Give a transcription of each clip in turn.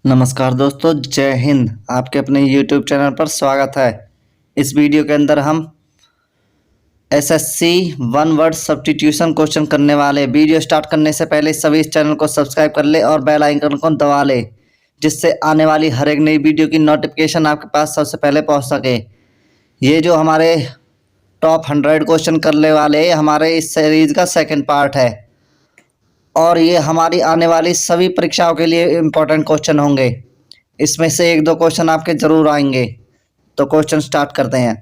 नमस्कार दोस्तों, जय हिंद। आपके अपने YouTube चैनल पर स्वागत है। इस वीडियो के अंदर हम SSC one word substitution question करने वाले। वीडियो स्टार्ट करने से पहले सभी इस चैनल को सब्सक्राइब कर ले और बेल आइकन को दबा ले, जिससे आने वाली हर एक नई वीडियो की नोटिफिकेशन आपके पास सबसे पहले पहुंच सके। ये जो हमारे टॉप 100 क्वेश्चन करने वाले हमारे इस सीरीज का सेकेंड पार्ट है और ये हमारी आने वाली सभी परीक्षाओं के लिए इम्पोर्टेंट क्वेश्चन होंगे। इसमें से एक दो क्वेश्चन आपके जरूर आएंगे। तो क्वेश्चन स्टार्ट करते हैं।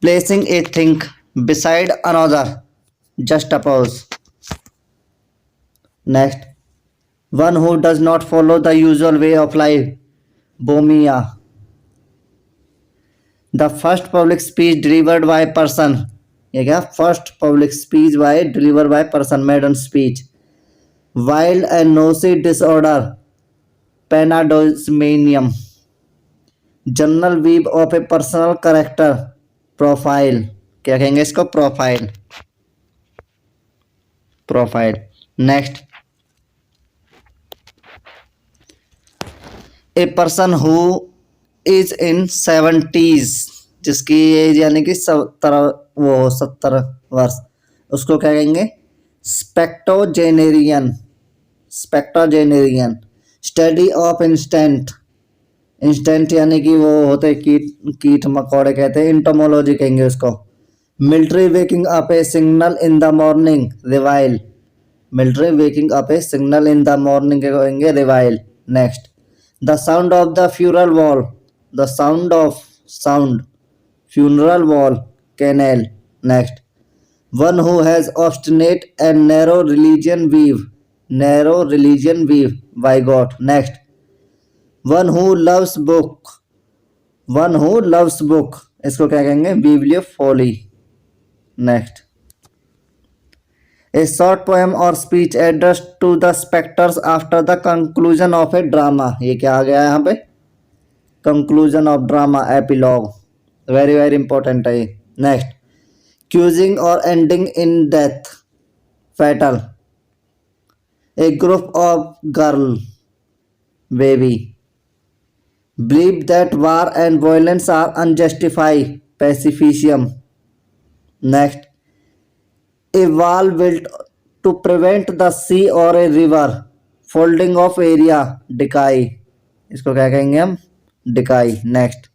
Placing a thing beside another, juxtapose. Next, one who does not follow the usual way of life, bohemia. The first public speech delivered by person, ये क्या? First public speech by deliver by person, maiden speech. Wild and noisy disorder, pandemonium. General view of a personal character, profile. क्या कहेंगे इसको? Profile. Profile. Next, a person who is in 70s, जिसकी as यानी कि 70 वर्ष, उसको क्या कहेंगे? स्पेक्टोजेनेरियन। स्पेक्टोजेनेरियन। स्टडी ऑफ इंस्टेंट, इंस्टेंट यानी कि वो होते कीट मकोड़े कहते हैं, इंटोमोलॉजी कहेंगे उसको। Military waking up a signal in the morning, reveille. Military waking up a signal in the morning कहेंगे reveille. Next, the sound of the funeral wall, the sound funeral wall, canal. Next, one who has obstinate and narrow religion weave, vigot. Next, one who loves book, इसको क्या कहेंगे? bibliophily. Next, a short poem or speech addressed to the specters after the conclusion of a drama, ये क्या आ गया यहाँ पे? conclusion of drama, epilogue. Very very important है ये। Next, causing or ending in death, fatal. A group of girl, bevy. Believe that war and violence are unjustify, pacifism. Next, a wall built to prevent the sea or a river folding of area, dyke. इसको क्या कहेंगे हम? Dyke. Next,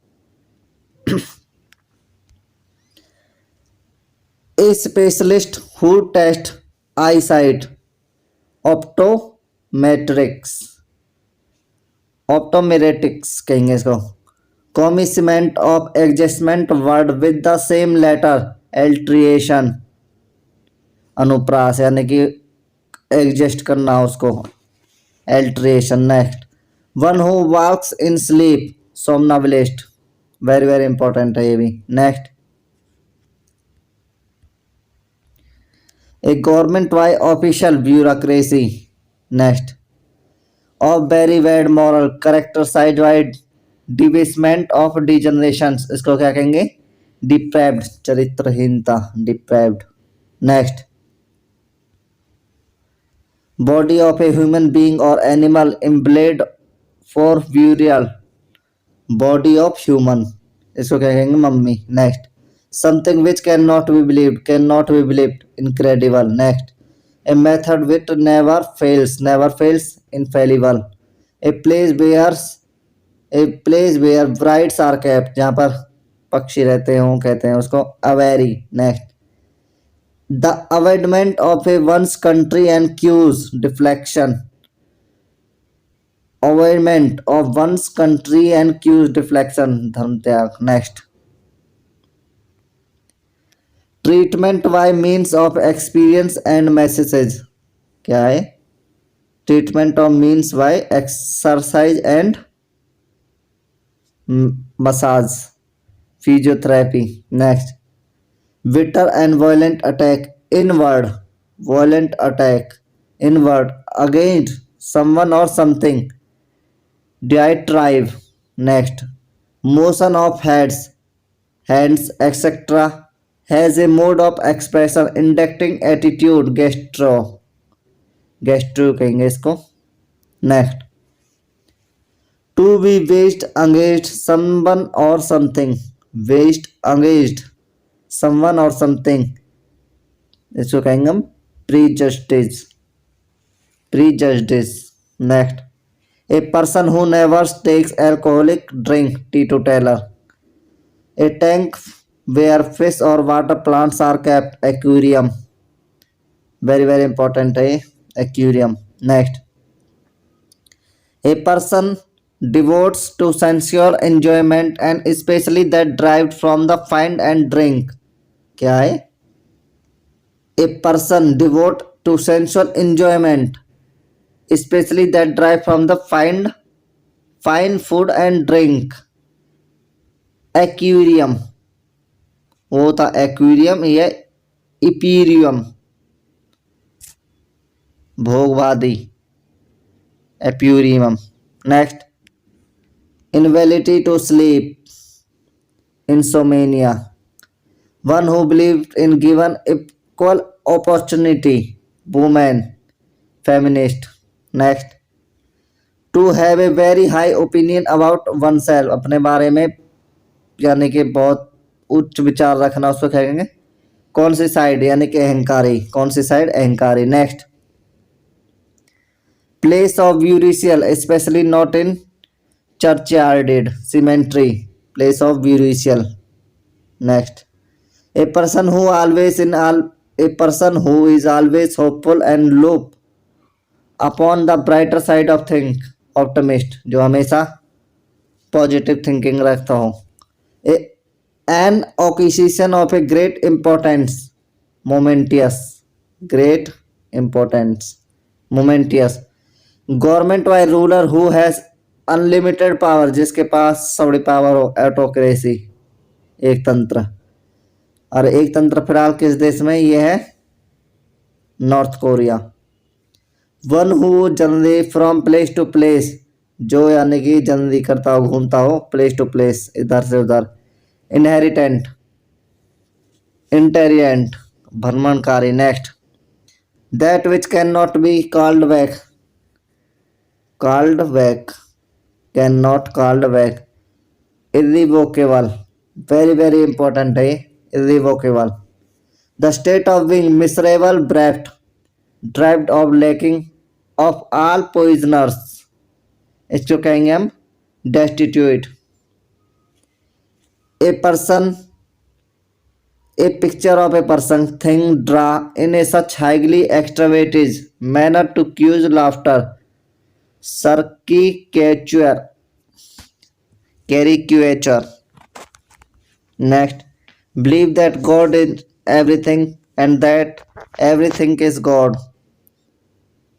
a specialist who test eyesight, optometrics कहेंगे इसको। Commencement of adjustment word with the same letter, alliteration, अनुप्रास यानी कि adjust करना उसको, alliteration. Next, one who walks in sleep, somnambulist. Very very important है ये भी। Next, a government by official bureaucracy. Next, of very bad moral character side wide debasement of degenerations, इसको क्या कहेंगे? depraved, चरित्रहीनता, depraved. Next, body of a human being or animal emblayed for burial, body of human, इसको क्या कहेंगे? Mummy. Next, something which cannot be believed, incredible. Next, a method which never fails, infallible. a place where brides are kept, जहाँ पर पक्षी रहते हों कहते हैं उसको aviary. Next, the avoidment of a one's country and cues, deflection. avoidment of one's country and cues, deflection, धर्म त्याग. Next, treatment by means of experience and messages, क्या है? Treatment of means by exercise and massage, physiotherapy. Next, bitter and violent attack inward against someone or something, diatribe. Next, motion of hands etcetera has a mode of expression indicating attitude, gestro कहेंगे इसको। Next, to be west against someone or something, west against someone or something, इसको कहेंगे हम prejudice, prejudice. Next, a person who never takes alcoholic drink, teetotaler. A tank where fish or water plants are kept, aquarium, very very important है aquarium. Next, a person devotes to sensual enjoyment and especially that derived from the find and drink, क्या है? A person devote to sensual enjoyment especially that derived from the fine food and drink, aquarium, वो था aquarium, ये epicurean, भोगवादी, epicurean. Next, inability to sleep, insomnia, one who believed in given equal opportunity, woman, feminist। next, to have a very high opinion about oneself, अपने बारे में यानी कि बहुत उच्च विचार रखना, उसको कहेंगे कौन सी साइड, यानी कि अहंकारी, कौन सी साइड, अहंकारी। Next, place of burial specially not in churchyarded, cemetery, place of burial। next, a person who always in all, a person who is always hopeful and look upon the brighter side of things, optimist, जो हमेशा positive thinking रखता हो। an occasion of a great importance, momentous, great importance, momentous। Government by ruler who has unlimited power, जिसके पास बड़ी power हो, एटोक्रेसी, एक तंत्र। और एक तंत्र फिलहाल किस देश में, ये है North Korea. One who generally from place to place, जो यानी कि जनरली करता हो, घूमता हो प्लेस टू प्लेस, इधर से उधर। इनहेरिटेंट, इंटेरियंट, भ्रमणकारी। Next, that which can not be called back, called back, cannot called back, irrevocable, very very important है, irrevocable। the state of being miserable, bereft, deprived of, lacking of all poisoners, इसको कहेंगे हम destitute। a person, a picture of a person, thing, draw in a such highly extravagant manner to cause laughter, caricature, caricature। next, believe that God is everything and that everything is God,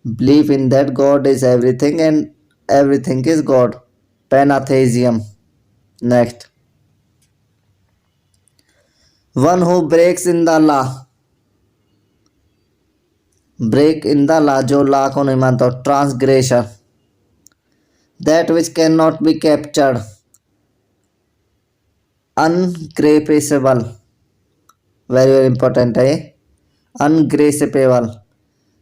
believe in that God is everything and everything is God, pantheism। next, one who breaks in the law, break in the law, जो law को नहीं मानता, transgression. that which cannot be captured, ungraspable, very very important है, ungraspable।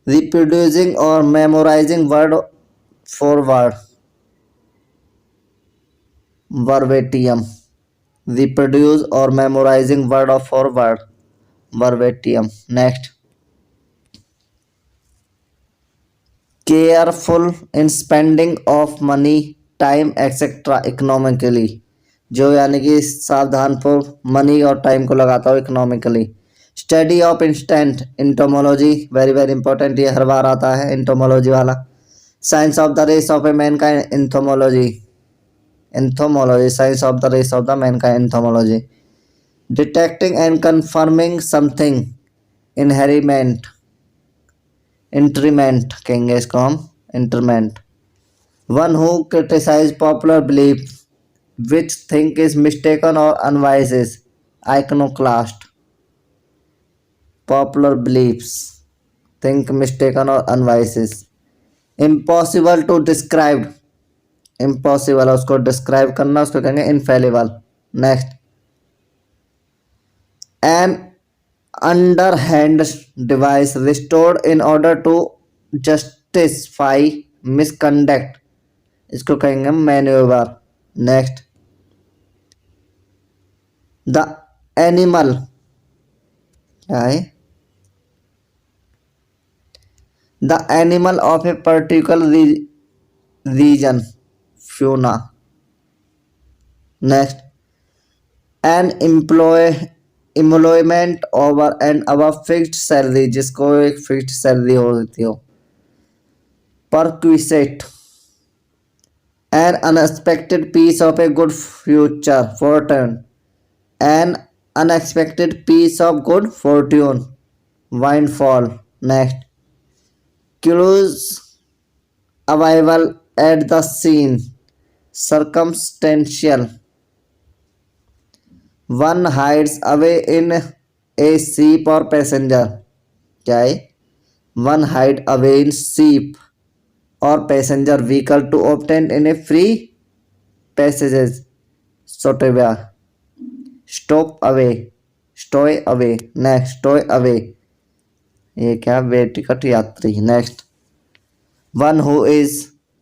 reproducing or memorizing word for word, verbatim, reproduce or memorizing word for word, verbatim। next, careful in spending of money, time etcetera economically, जो यानी कि सावधानपूर्वक money और time को लगाता हो economically. Study of instant, entomology, very very important, ये हर बार आता है इंटोमोलॉजी वाला। Science of the race of a man का ethnology, ethnology, science of the race of the man का ethnology. Detecting and confirming something, interment, interment कहेंगे इसको हम, interment. One who criticize popular belief which think is mistaken or unwise is, iconoclast. Popular beliefs, think mistaken or unwise is. Impossible to describe, impossible उसको describe करना, उसको कहेंगे infallible. Next, an underhand device restored in order to justify misconduct, इसको कहेंगे manoeuvre. Next, the animal, क्या है? The animal of a particular region, fauna. Next, an employment over and above fixed salary, जिसको एक fixed salary होती हो। Perquisite, an unexpected piece of a good future fortune, an unexpected piece of good fortune, windfall. Next, cruise arrival at the scene, circumstantial. One hides away in a ship or passenger, क्या है? One hide away in ship or passenger vehicle to obtain in a free passages, soteria. Stowaway, stowaway. Next, stowaway, ये क्या? बेटिकट यात्री। Next, one who is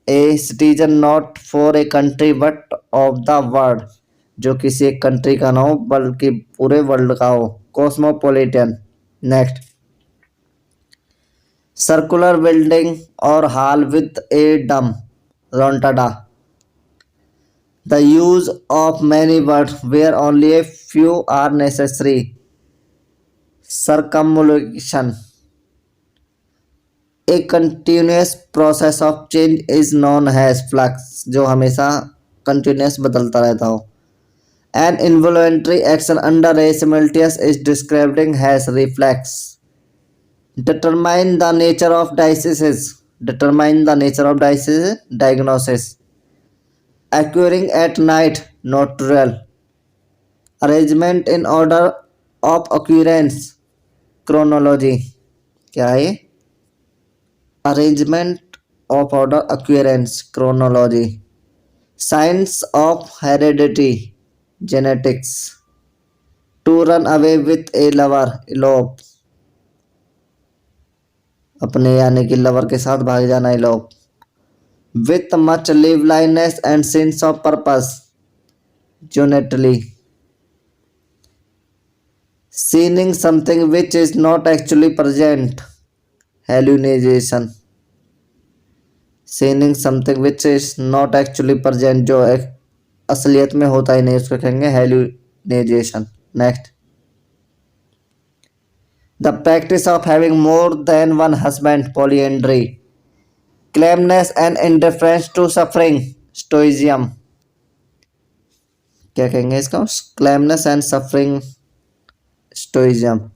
a citizen not for a country but of the world, जो किसी एक country का ना हो बल्कि पूरे वर्ल्ड का हो, कॉस्मोपॉलिटन। नेक्स्ट, सर्कुलर बिल्डिंग और हॉल विथ ए डम, रोंटाडा। The use of many words where only a few are necessary, circumlocution. A continuous process of change is known as flux, जो हमेशा continuous बदलता रहता हो। An involuntary action under a simultaneous is described as reflex. Determine the nature of diseases. Determine the nature of disease, diagnosis. Occurring at night, nocturnal. Arrangement in order of occurrence, chronology. क्या है? Arrangement of order occurrence, chronology. Science of heredity, genetics. To run away with a lover, elope. अपने यानी कि lover के साथ भाग जाना, elope. With much liveliness and sense of purpose, Jonately. Seeing something which is not actually present, hallucination. Seeing something which is not actually present, जो असलियत में होता ही नहीं, उसको कहेंगे hallucination. Next, the practice of having more than one husband, polyandry. Calmness and indifference to suffering, stoicism. क्या कहेंगे इसको? Calmness and suffering, stoicism.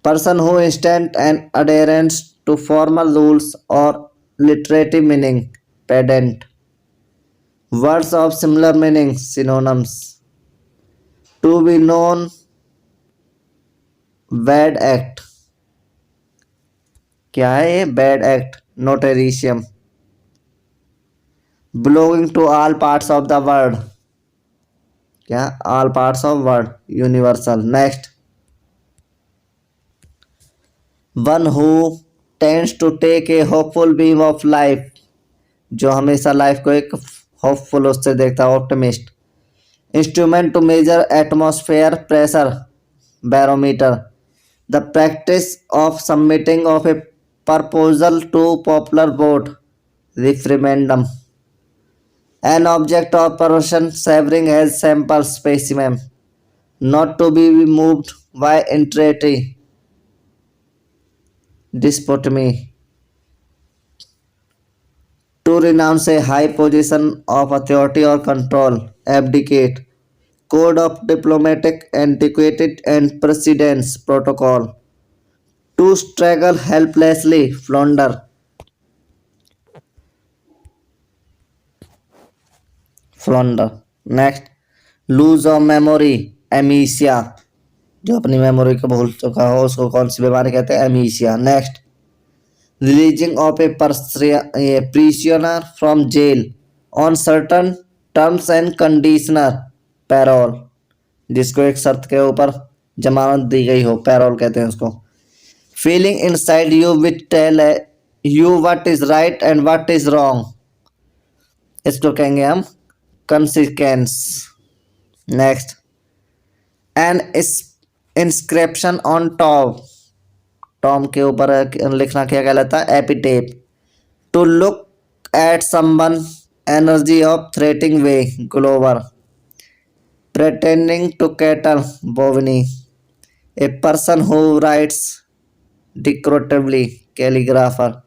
Person who instant and adherence to formal rules or literary meaning, pedant. Words of similar meaning, synonyms. To be known, bad act. क्या है ये? Bad act, notarisium. Belonging to all parts of the world, क्या? All parts of world, universal. Next, one who tends to take a hopeful beam of life, जो हमेशा life को एक hopeful उससे देखता है, optimist. Instrument to measure atmosphere pressure, barometer. The practice of submitting of a proposal to popular vote, referendum. An object of person savoring as sample specimen, not to be moved by entreaty, despotism. To renounce a high position of authority or control, abdicate. Code of diplomatic etiquette and precedence, protocol. To struggle helplessly, flounder. Flounder. Next, lose of memory, amnesia, जो अपनी memory को भूल चुका हो उसको कौन सी बीमारी कहते हैं? Amnesia. Next, releasing of a prisoner from jail on certain terms and conditioner, parole, जिसको एक शर्त के ऊपर जमानत दी गई हो, पैरोल कहते हैं उसको। Feeling inside you which tell you what is right and what is wrong, इसको कहेंगे हम consequence. Next, an inscription on tomb, tomb के ऊपर लिखना क्या कहलाता है? Epitaph. To look at someone, energy of threatening way, glower. pretending to cattle, bovine. A person who writes decoratively, calligrapher.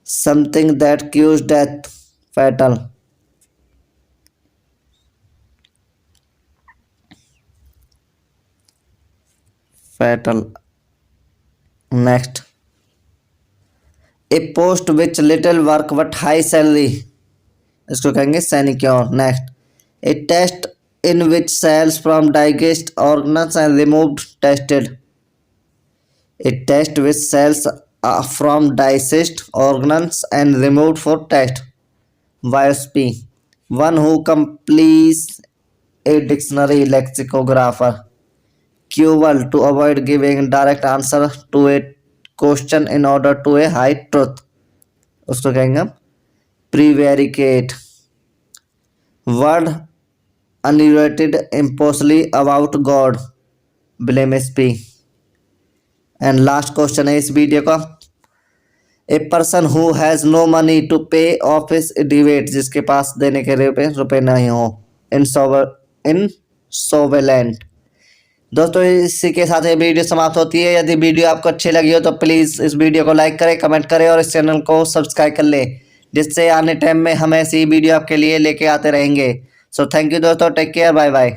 Something that cues death, fatal. Fatal. Next, a post which little work but high salary, इसको कहेंगे sinecure. Next, a test in which cells from digest organs are removed, tested. A test with cells from digest organs and removed for test. Biopsy. One who completes a dictionary, lexicographer. Quibble, to avoid giving direct answer to a question in order to a high truth, उसको कहेंगे हम prevaricate. Word unrelated impulsively about God, blasphemy. And last question है इस video का, a person who has no money to pay off his debate, जिसके पास देने के रुपए नहीं हो, इंसॉल्वेंट। दोस्तों इसी के साथ ये वीडियो समाप्त होती है। यदि वीडियो आपको अच्छी लगी हो तो प्लीज़ इस वीडियो को लाइक करें, कमेंट करें और इस चैनल को सब्सक्राइब कर लें, जिससे आने टाइम में हम ऐसी वीडियो आपके लिए लेके आते रहेंगे। सो थैंक यू दोस्तों, टेक केयर, बाय बाय।